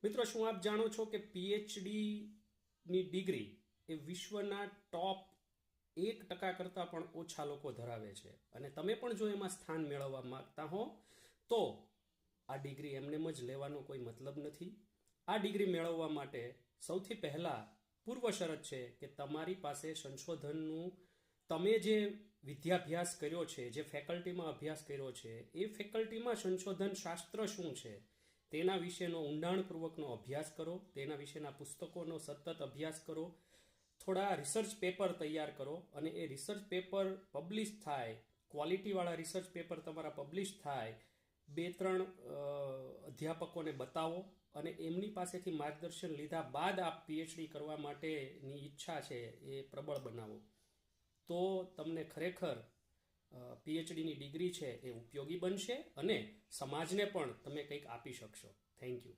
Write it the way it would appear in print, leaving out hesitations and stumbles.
મિત્રો, શું આપ જાણો છો કે પીએચડીની ડિગ્રી એ વિશ્વના ટોપ 1% કરતાં પણ ઓછા લોકો ધરાવે છે? અને તમે પણ જો એમાં સ્થાન મેળવવા માંગતા હો તો આ ડિગ્રી એમનેમ જ લેવાનો કોઈ મતલબ નથી. આ ડિગ્રી મેળવવા માટે સૌથી પહેલાં પૂર્વ શરત છે કે તમારી પાસે સંશોધનનું, તમે જે વિદ્યાભ્યાસ કર્યો છે, જે ફેકલ્ટીમાં અભ્યાસ કર્યો છે, એ ફેકલ્ટીમાં સંશોધન શાસ્ત્ર શું છે તેના વિશેનો ઊંડાણપૂર્વકનો અભ્યાસ કરો, તેના વિશેના પુસ્તકોનો સતત અભ્યાસ કરો, થોડા રિસર્ચ પેપર તૈયાર કરો અને એ રિસર્ચ પેપર પબ્લિશ થાય, ક્વોલિટીવાળા રિસર્ચ પેપર તમારા પબ્લિશ થાય, 2-3 અધ્યાપકોને બતાવો અને એમની પાસેથી માર્ગદર્શન લીધા બાદ આપ પીએચડી કરવા માટેની ઈચ્છા છે એ પ્રબળ બનાવો. તો તમને ખરેખર પીએચડીની ડિગ્રી છે એ ઉપયોગી બનશે અને સમાજને પણ તમે કંઈક આપી શકશો. Thank you.